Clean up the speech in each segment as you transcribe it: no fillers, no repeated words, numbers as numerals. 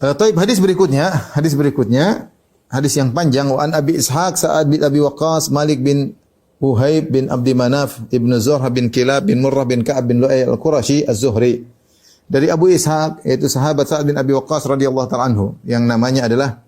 Taib hadis berikutnya, hadis yang panjang. Wa an Abi Ishaq Sa'ad bin Abi Waqqas Malik bin Uhaib bin Abdi Manaf Ibnu Zuhrah bin Kilab bin Murrah bin Ka'ab bin Lu'ay al-Qurashi Az-Zuhri. Dari Abu Ishaq, yaitu sahabat Sa'ad bin Abi Waqqas radhiyallahu ta'ala anhu, yang namanya adalah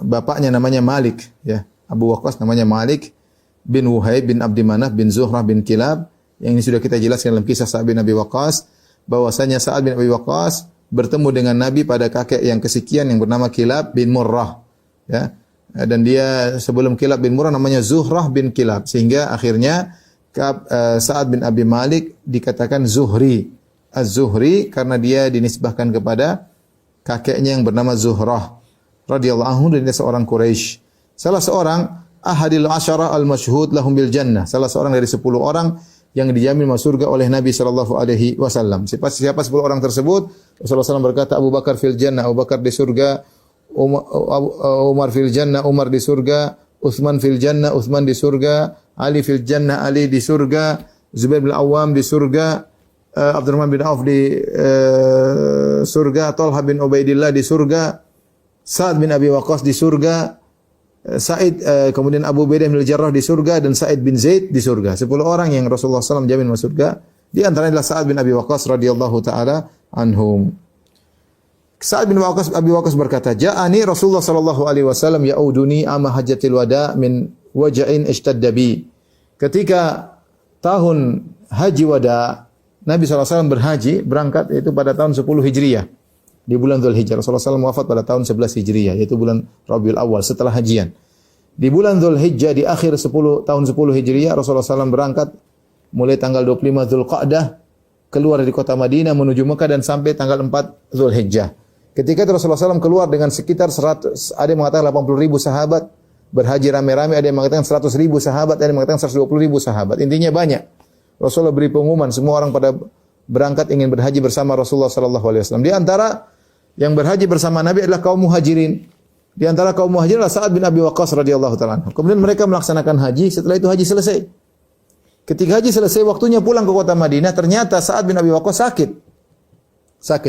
bapaknya namanya Malik, ya. Abu Waqqas namanya Malik bin Uhaib bin Abdi Manaf bin Zuhrah bin Kilab. Yang ini sudah kita jelaskan dalam kisah Sa'ad bin Abi Waqqas, bahwasanya Sa'ad bin Abi Waqqas bertemu dengan Nabi pada kakek yang kesekian yang bernama Kilab bin Murrah, ya. Dan dia sebelum Kilab bin Murrah namanya Zuhrah bin Kilab, sehingga akhirnya Sa'ad bin Abi Malik dikatakan Zuhri. Az-Zuhri karena dia dinisbahkan kepada kakeknya yang bernama Zuhrah radhiyallahu anhu, dan dia seorang Quraisy. Salah seorang ahadil asyara al-masyhud lahum bil jannah, salah seorang dari 10 orang yang dijamin masuk surga oleh Nabi sallallahu alaihi wasallam. Siapa 10 orang tersebut? Rasulullah SAW berkata, Abu Bakar fil jannah, Abu Bakar di surga, Umar fil jannah, Umar di surga, Utsman fil jannah, Utsman di surga, Ali fil jannah, Ali di surga, Zubair bin Awam di surga, Abdurrahman bin Auf di surga, Talha bin Ubaidillah di surga, Sa'ad bin Abi Waqqas di surga, Sa'id, kemudian Abu Ubaidah bin Jarrah di surga, dan Sa'id bin Zaid di surga. 10 orang yang Rasulullah SAW jamin masuk surga. Di antaranya adalah Sa'ad bin Abi Waqqas radhiyallahu taala anhum. Sa'ad bin Abi Waqqas berkata, "Ja'ani Rasulullah sallallahu alaihi wasallam ya'uduni ama hajjatil wada min waja'in ishtadda bi." Ketika tahun haji wada, Nabi SAW berhaji, berangkat itu pada tahun 10 Hijriah. Di bulan Dzulhijjah. Rasulullah SAW wafat pada tahun 11 Hijriah, yaitu bulan Rabiul Awal setelah hajian. Di bulan Dzulhijjah, di akhir tahun 10 Hijriah, Rasulullah SAW berangkat mulai tanggal 25 Dzulqa'dah, keluar dari kota Madinah menuju Mekah, dan sampai tanggal 4 Dzulhijjah. Ketika itu Rasulullah SAW keluar dengan sekitar 100, ada yang mengatakan 80.000 sahabat berhaji rame-rame, ada yang mengatakan 100.000 sahabat, ada yang mengatakan 120.000 sahabat. Intinya banyak. Rasulullah beri pengumuman, semua orang pada berangkat ingin berhaji bersama Rasulullah SAW. Di antara yang berhaji bersama Nabi adalah kaum muhajirin. Di antara kaum muhajirin adalah Sa'ad bin Abi Waqqas radhiyallahu ta'ala anhu. Kemudian mereka melaksanakan haji, setelah itu haji selesai. Ketika haji selesai, waktunya pulang ke kota Madinah, ternyata Sa'ad bin Abi Waqqas sakit.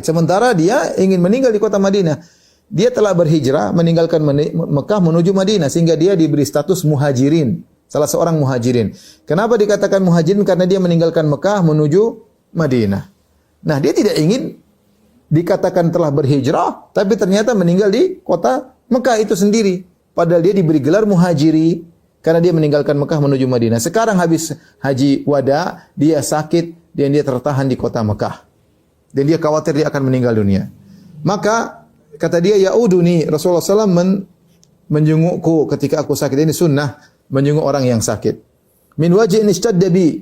Sementara dia ingin meninggal di kota Madinah. Dia telah berhijrah, meninggalkan Mekah menuju Madinah, sehingga dia diberi status muhajirin. Salah seorang muhajirin. Kenapa dikatakan muhajirin? Karena dia meninggalkan Mekah menuju Madinah. Nah, dia tidak ingin dikatakan telah berhijrah, tapi ternyata meninggal di kota Mekah itu sendiri. Padahal dia diberi gelar muhajiri karena dia meninggalkan Mekah menuju Madinah. Sekarang habis haji wada, dia sakit dan dia tertahan di kota Mekah. Dan dia khawatir dia akan meninggal dunia. Maka kata dia, "Ya'uduni," Rasulullah SAW menjengukku ketika aku sakit. Ini sunnah, menjenguk orang yang sakit. Min wajhin ishtadda bi,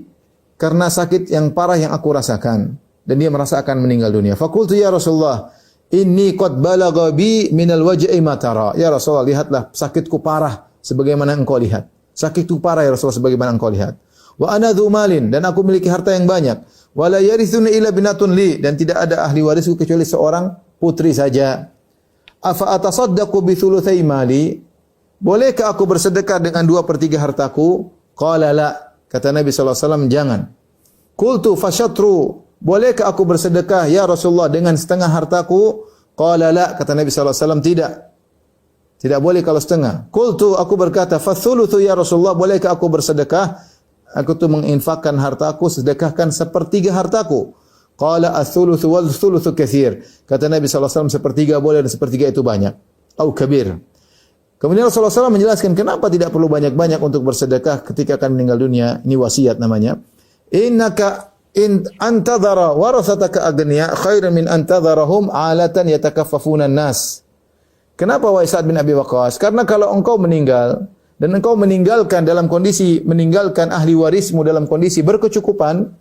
karena sakit yang parah yang aku rasakan. Dan dia merasa akan meninggal dunia. Faqultu ya Rasulullah, inni qad balagha bi minal waj'i ma tara. Ya Rasulullah, lihatlah sakitku parah sebagaimana engkau lihat. Sakitku parah ya Rasulullah sebagaimana engkau lihat. Wa ana dzu malin, dan aku memiliki harta yang banyak. Wa la yarithuni illa binatun li, dan tidak ada ahli warisku kecuali seorang putri saja. Afa atasaddaqu bi thulutsai mali? Bolehkah aku bersedekah dengan 2/3 hartaku? Qala la. Kata Nabi sallallahu alaihi wasallam, jangan. Qultu fasyatru, bolehkah aku bersedekah ya Rasulullah dengan setengah hartaku? Qala la, kata Nabi sallallahu alaihi wasallam, tidak. Tidak boleh kalau setengah. Qultu, aku berkata, fathulutsu ya Rasulullah, bolehkah aku bersedekah? Aku tuh menginfakkan hartaku, sedekahkan 1/3 hartaku. Qala ats-tsulutsu wal tsulutsu katsir. Kata Nabi sallallahu alaihi wasallam, 1/3 boleh dan 1/3 itu banyak. Au kabir. Kemudian Rasulullah SAW menjelaskan kenapa tidak perlu banyak-banyak untuk bersedekah ketika akan meninggal dunia. Ini wasiat namanya. Innaka in antadhara warathataka aghniya khairan min antadharahum alatan yatakaffafuna an-nas. Kenapa wahai Sa'ad bin Abi Waqqas? Karena kalau engkau meninggal dan engkau meninggalkan ahli warismu dalam kondisi berkecukupan,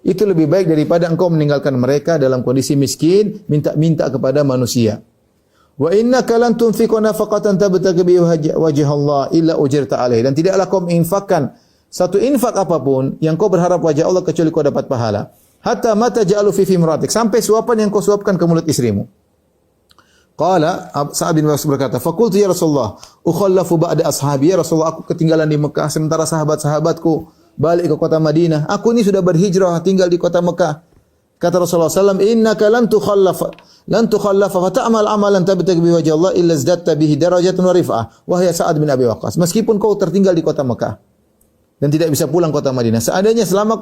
itu lebih baik daripada engkau meninggalkan mereka dalam kondisi miskin, minta-minta kepada manusia. Wa innaka lan tunfiqu nafaqatan tabtaghi bi wajhi Allah illa ujirta alaih. Dan tidaklah kau menginfakkan satu infak apapun yang kau berharap wajah Allah kecuali kau dapat pahala. Hatta mata ja'alu fi imratik, sampai suapan yang kau suapkan ke mulut istrimu. Qala Sa'ad bin Waqqas berkata, "Faqultu ya Rasulullah, ukhallafu ba'da ashabi." Ya Rasulullah, aku ketinggalan di Mekah sementara sahabat-sahabatku balik ke kota Madinah. Aku ini sudah berhijrah tinggal di kota Mekah. Kata Rasulullah SAW, innaka lan tukhallafa fata'mal amalan tabtaghi bihi wajha Allah illa izdatta bihi darajatan wa rif'ah. Wahai Sa'ad bin Abi Waqqas, meskipun kau tertinggal di kota Mekah dan tidak bisa pulang kota Madinah, seandainya selama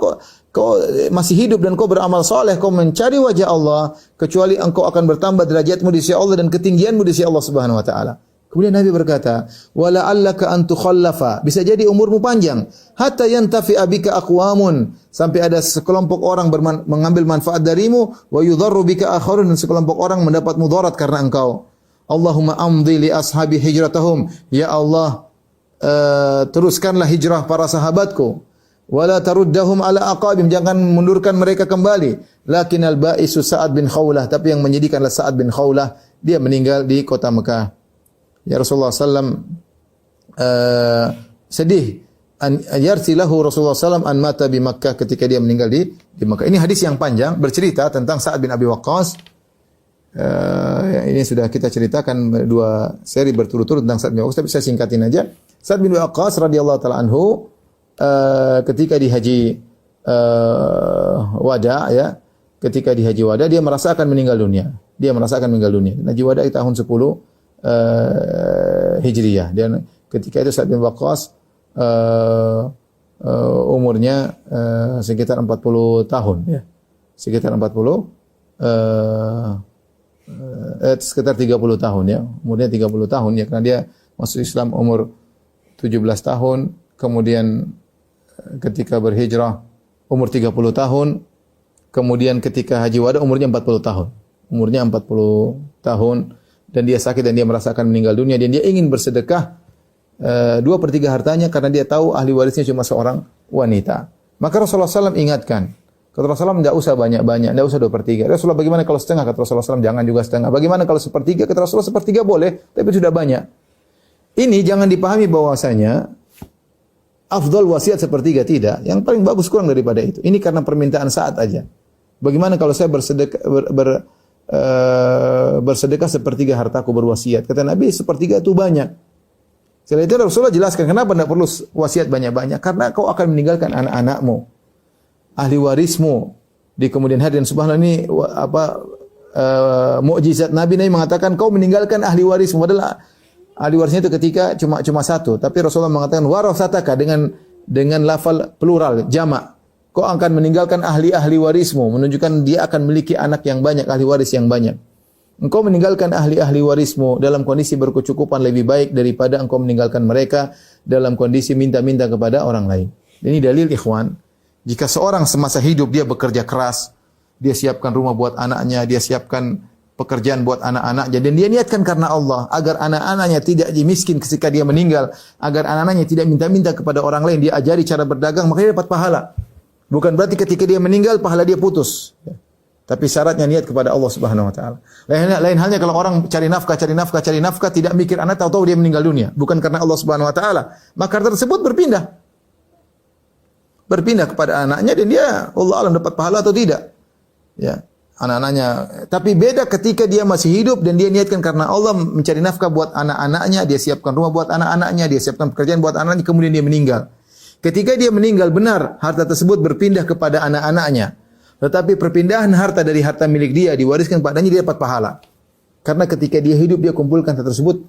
kau masih hidup dan kau beramal soleh, kau mencari wajah Allah, kecuali engkau akan bertambah derajatmu di sisi Allah dan ketinggianmu di sisi Allah Subhanahu wa taala. Kemudian Nabi berkata, "Wala allaka an tukhallafa." Bisa jadi umurmu panjang, hatta yantafi bika aqwamun, sampai ada sekelompok orang mengambil manfaat darimu, wa yudharru bika akharun, dan sekelompok orang mendapat mudarat karena engkau. Allahumma amdi li ashabi hijratahum. Ya Allah, teruskanlah hijrah para sahabatku. Wala taruddahum ala aqabim, jangan mundurkan mereka kembali. Lakinnal ba'isu Sa'ad bin Khawlah, tapi yang menyedihkanlah Sa'ad bin Khawlah, dia meninggal di kota Mekah. Ya Rasulullah SAW sedih yarsilahu Rasulullah SAW an mata bi Makkah, ketika dia meninggal di Makkah. Ini hadis yang panjang bercerita tentang Sa'ad bin Abi Waqqas. Ini sudah kita ceritakan 2 seri berturut-turut tentang Sa'ad bin Waqqas, tapi saya singkatin aja. Sa'ad bin Waqqas radhiyallahu taala anhu ketika di haji wada, ya, ketika di haji wada dia merasa akan meninggal dunia. Haji wada di tahun 10 Hijriyah. Dan ketika itu Sa'ad bin Waqqas umurnya sekitar 40 tahun, ya. Sekitar 30 tahun, ya. Umurnya 30 tahun, ya, karena dia masuk Islam umur 17 tahun, kemudian ketika berhijrah umur 30 tahun, kemudian ketika haji wada umurnya 40 tahun. Dan dia sakit dan dia merasakan meninggal dunia, dan dia ingin bersedekah 2/3 hartanya karena dia tahu ahli warisnya cuma seorang wanita. Maka Rasulullah SAW ingatkan. Kata Rasulullah, tidak usah banyak-banyak, tidak usah 2/3. Rasulullah, bagaimana kalau setengah? Kata Rasulullah SAW, jangan juga setengah. Bagaimana kalau 1/3? Kata Rasulullah, 1/3 boleh, tapi sudah banyak. Ini jangan dipahami bahwasanya afdal wasiat 1/3, tidak. Yang paling bagus kurang daripada itu. Ini karena permintaan saat aja. Bagaimana kalau saya bersedekah bersedekah 1/3 hartaku, berwasiat? Kata Nabi, 1/3 itu banyak. Setelah itu Rasulullah jelaskan kenapa tidak perlu wasiat banyak-banyak. Karena kau akan meninggalkan anak-anakmu, ahli warismu di kemudian hari. Dan subhanallah, ini mukjizat Nabi mengatakan kau meninggalkan ahli warismu. Padahal ahli warisnya itu ketika cuma satu. Tapi Rasulullah mengatakan warasataka dengan lafal plural, jamak. Kau akan meninggalkan ahli-ahli warismu, menunjukkan dia akan memiliki anak yang banyak, ahli waris yang banyak. Engkau meninggalkan ahli-ahli warismu dalam kondisi berkecukupan lebih baik daripada engkau meninggalkan mereka dalam kondisi minta-minta kepada orang lain. Ini dalil, ikhwan. Jika seorang semasa hidup dia bekerja keras, dia siapkan rumah buat anaknya, dia siapkan pekerjaan buat anak-anaknya, dan dia niatkan karena Allah agar anak-anaknya tidak miskin ketika dia meninggal, agar anak-anaknya tidak minta-minta kepada orang lain, dia ajari cara berdagang, maka dia dapat pahala. Bukan berarti ketika dia meninggal pahala dia putus. Tapi syaratnya niat kepada Allah Subhanahu wa taala. Lain halnya kalau orang cari nafkah tidak mikir anak, tahu-tahu dia meninggal dunia, bukan karena Allah Subhanahu wa taala, maka tersebut berpindah kepada anaknya, dan dia Allah alam dapat pahala atau tidak. Ya, anak-anaknya. Tapi beda ketika dia masih hidup dan dia niatkan karena Allah, mencari nafkah buat anak-anaknya, dia siapkan rumah buat anak-anaknya, dia siapkan pekerjaan buat anak-anaknya, kemudian dia meninggal. Ketika dia meninggal, benar harta tersebut berpindah kepada anak-anaknya. Tetapi perpindahan harta dari harta milik dia diwariskan kepadanya, dia dapat pahala. Karena ketika dia hidup dia kumpulkan harta tersebut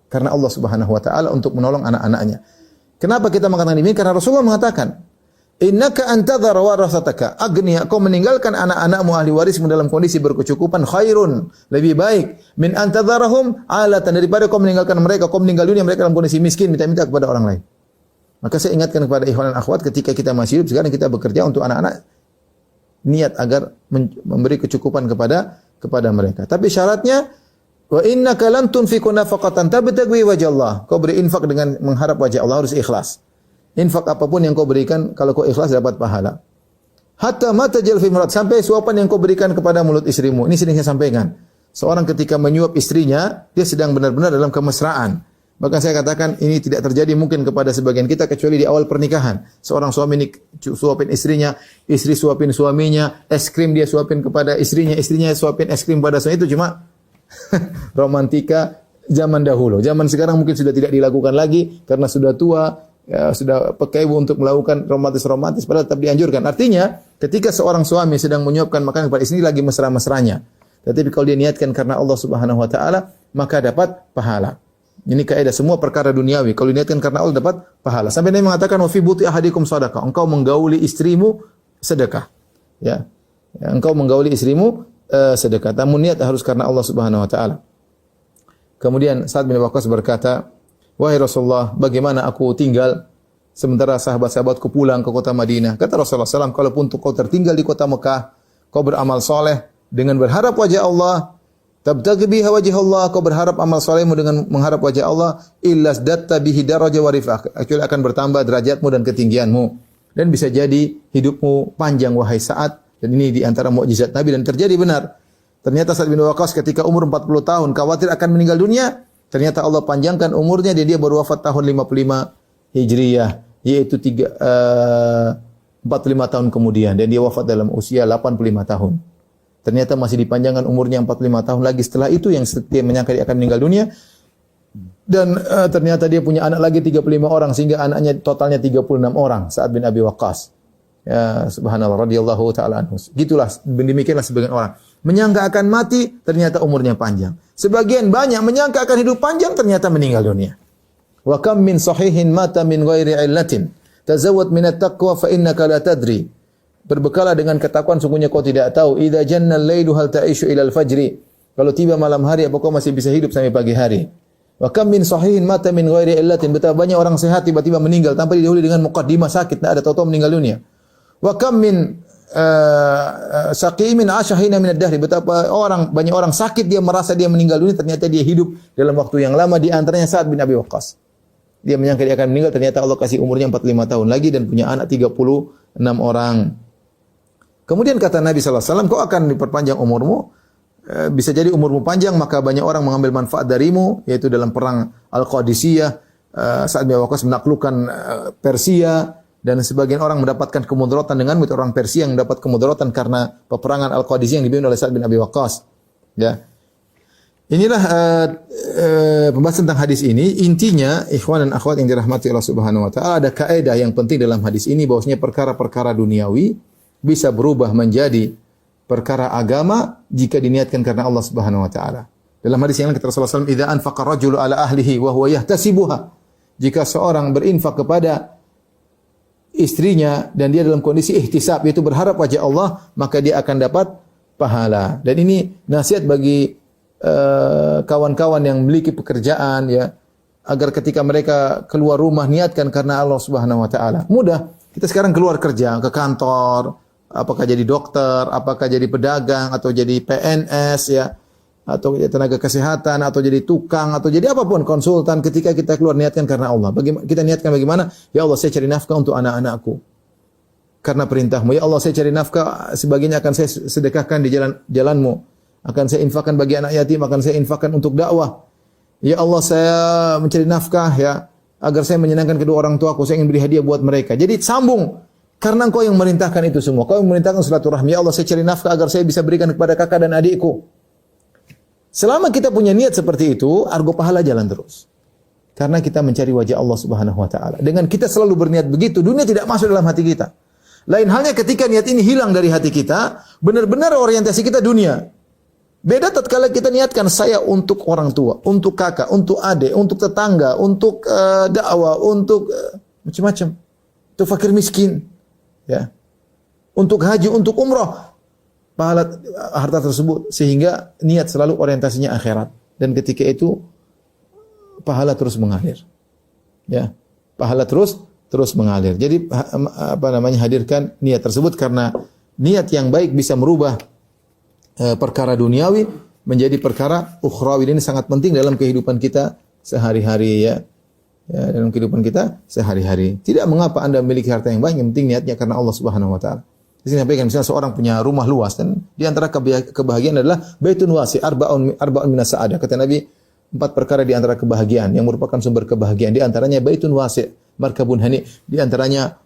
karena Allah Subhanahu wa taala untuk menolong anak-anaknya. Kenapa kita mengatakan ini? Karena Rasulullah mengatakan, "Innaka antadhara warasataka agniya." Kau meninggalkan anak-anakmu, ahli warismu dalam kondisi berkecukupan, khairun, lebih baik min antadharahum alatan, daripada kau meninggalkan mereka, kau meninggal dunia mereka dalam kondisi miskin, minta-minta kepada orang lain. Maka saya ingatkan kepada ikhwan dan akhwat, ketika kita masih hidup sekarang kita bekerja untuk anak-anak, niat agar memberi kecukupan kepada mereka. Tapi syaratnya, wa innaka lan tunfiqu nafaqatan tabtaghi wajha Allah. Kau beri infak dengan mengharap wajah Allah, harus ikhlas. Infak apapun yang kau berikan, kalau kau ikhlas dapat pahala. Hatta ma tajal fi murad, sampai suapan yang kau berikan kepada mulut istrimu. Ini sering saya sampaikan. Seorang ketika menyuap istrinya, dia sedang benar-benar dalam kemesraan. Bahkan saya katakan ini tidak terjadi mungkin kepada sebagian kita kecuali di awal pernikahan. Seorang suami ini suapin istrinya, istri suapin suaminya, es krim dia suapin kepada istrinya, istrinya suapin es krim pada suami. Itu cuma romantika zaman dahulu. Zaman sekarang mungkin sudah tidak dilakukan lagi karena sudah tua, ya, sudah pakai untuk melakukan romantis-romantis padahal tetap dianjurkan. Artinya, ketika seorang suami sedang menyiapkan makanan kepada istri lagi mesra-mesranya, tetapi kalau dia niatkan karena Allah Subhanahu wa taala, maka dapat pahala. Ini kaidah semua perkara duniawi. Kalau diniatkan karena Allah dapat pahala. Sampai Nabi mengatakan wa fi buti ahadikum shadaqah. Engkau menggauli istrimu sedekah. Ya. Engkau menggauli istrimu sedekah. Namun niat harus karena Allah Subhanahu wa taala. Kemudian Sa'ad bin Waqqas berkata, "Wahai Rasulullah, bagaimana aku tinggal sementara sahabat-sahabatku pulang ke kota Madinah?" Kata Rasulullah SAW, "Kalaupun kau tertinggal di kota Mekah, kau beramal soleh dengan berharap wajah Allah, tabtaghi biha wajh Allah, kau berharap amal solehmu dengan mengharap wajah Allah, illas datta bihi daraja wa rifah, kecuali akan bertambah derajatmu dan ketinggianmu, dan bisa jadi hidupmu panjang wahai Sa'ad." Dan ini di antara mukjizat Nabi dan terjadi benar. Ternyata Sa'ad bin Waqqas ketika umur 40 tahun khawatir akan meninggal dunia, ternyata Allah panjangkan umurnya dan dia baru wafat tahun 55 Hijriyah, yaitu 45 tahun kemudian, dan dia wafat dalam usia 85 tahun. Ternyata masih dipanjangkan umurnya 45 tahun lagi setelah itu yang dia menyangka dia akan meninggal dunia. Dan ternyata dia punya anak lagi 35 orang sehingga anaknya totalnya 36 orang, Sa'ad bin Abi Waqqas. Ya, subhanallah radhiyallahu taala anhu. Gitulah demikianlah sebagian orang menyangka akan mati, ternyata umurnya panjang. Sebagian banyak menyangka akan hidup panjang, ternyata meninggal dunia. Wa kam min sahihin mata min ghairi illatin. Tazawwad min at-taqwa fa innaka la tadri. Berbekalah dengan ketakwaan, sungguhnya kau tidak tahu. Idza janna al-lailu hal ta'ishu ila al-fajri. Kalau tiba malam hari, apa kau masih bisa hidup sampai pagi hari? Wa kam min sahihin mata min ghairi illatin. Betapa banyak orang sehat tiba-tiba meninggal tanpa didahului dengan muqaddimah sakit, tidak ada tahu-tahu meninggal dunia. Wa kam min saqimin ashahina min ad-dahr. Betapa banyak orang sakit dia merasa dia meninggal dunia, ternyata dia hidup dalam waktu yang lama, di antaranya Sa'ad bin Abi Waqqas. Dia menyangka dia akan meninggal, ternyata Allah kasih umurnya 45 tahun lagi dan punya anak 36 orang. Kemudian kata Nabi sallallahu alaihi wasallam, kau akan diperpanjang umurmu, bisa jadi umurmu panjang maka banyak orang mengambil manfaat darimu, yaitu dalam perang Al-Qadisiyah, Sa'ad bin Abi Waqqas menaklukkan Persia. Dan sebagian orang mendapatkan kemudaratan denganmu, itu orang Persia yang mendapat kemudaratan karena peperangan Al-Qadisiyah yang dipimpin oleh Sa'ad bin Abi Waqqas. Ya. Inilah pembahasan tentang hadis ini. Intinya, ikhwan dan akhwat yang dirahmati Allah Subhanahu wa taala, ada kaidah yang penting dalam hadis ini bahwasanya perkara-perkara duniawi bisa berubah menjadi perkara agama jika diniatkan karena Allah Subhanahu wa taala. Dalam hadis yang lain kata Rasulullah SAW, "Idza anfaqa rajulu ala ahlihi wa huwa yahtasibuha." Jika seorang berinfak kepada istrinya dan dia dalam kondisi ihtisab, yaitu berharap wajah Allah, maka dia akan dapat pahala. Dan ini nasihat bagi kawan-kawan yang memiliki pekerjaan, ya, agar ketika mereka keluar rumah niatkan karena Allah Subhanahu wa taala. Mudah. Kita sekarang keluar kerja ke kantor, apakah jadi dokter, apakah jadi pedagang atau jadi PNS, ya, atau tenaga kesehatan, atau jadi tukang, atau jadi apapun, konsultan, ketika kita keluar niatkan karena Allah. Kita niatkan bagaimana? Ya Allah, saya cari nafkah untuk anak-anakku. Karena perintahmu. Ya Allah, saya cari nafkah, sebagiannya akan saya sedekahkan di jalanmu. Akan saya infakkan bagi anak yatim, akan saya infakkan untuk dakwah. Ya Allah, saya mencari nafkah, ya, agar saya menyenangkan kedua orang tuaku, saya ingin beri hadiah buat mereka. Jadi sambung. Karena Engkau yang merintahkan itu semua. Kau yang merintahkan silaturahmi. Ya Allah, saya cari nafkah agar saya bisa berikan kepada kakak dan adikku. Selama kita punya niat seperti itu, argo pahala jalan terus. Karena kita mencari wajah Allah Subhanahu wa taala. Dengan kita selalu berniat begitu, dunia tidak masuk dalam hati kita. Lain halnya ketika niat ini hilang dari hati kita, benar-benar orientasi kita dunia. Beda tatkala kita niatkan saya untuk orang tua, untuk kakak, untuk adik, untuk tetangga, untuk dakwah, untuk macam-macam. Untuk fakir miskin, ya. Untuk haji, untuk umrah. Pahala harta tersebut, sehingga niat selalu orientasinya akhirat, dan ketika itu pahala terus mengalir, ya, pahala terus mengalir. Jadi hadirkan niat tersebut, karena niat yang baik bisa merubah perkara duniawi menjadi perkara ukhrawi. Ini sangat penting dalam kehidupan kita sehari-hari, ya, dalam kehidupan kita sehari-hari. Tidak mengapa Anda memiliki harta yang banyak, yang penting niatnya karena Allah Subhanahu wa taala. Di sini sampaikan, misalnya seorang punya rumah luas, dan di antara kebahagiaan adalah baitun wasi, arba'un minas sa'adah. Kata Nabi, 4 perkara di antara kebahagiaan yang merupakan sumber kebahagiaan. Di antaranya baitun wasi, markabun hani. Di antaranya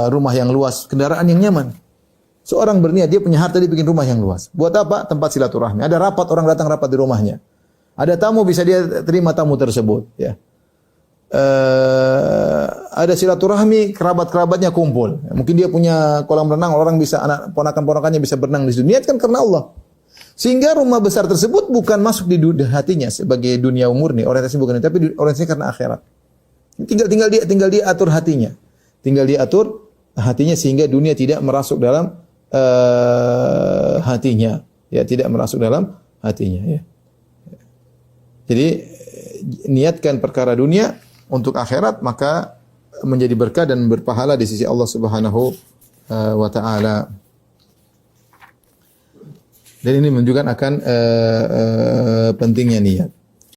rumah yang luas, kendaraan yang nyaman. Seorang berniat, dia punya harta, dia bikin rumah yang luas. Buat apa? Tempat silaturahmi. Ada rapat, orang datang rapat di rumahnya. Ada tamu, bisa dia terima tamu tersebut, ya. ada silaturahmi, kerabat-kerabatnya kumpul. Mungkin dia punya kolam renang, orang bisa anak ponakan-ponakannya bisa berenang di situ. Niatkan karena Allah. Sehingga rumah besar tersebut bukan masuk di hatinya sebagai dunia murni, orientasi bukan itu, tapi orientasi karena akhirat. Tinggal dia atur hatinya. Tinggal dia atur hatinya sehingga dunia tidak merasuk dalam hatinya. Ya, tidak merasuk dalam hatinya, ya. Jadi niatkan perkara dunia untuk akhirat, maka menjadi berkah dan berpahala di sisi Allah Subhanahu wa taala. Dan ini menunjukkan akan pentingnya niat.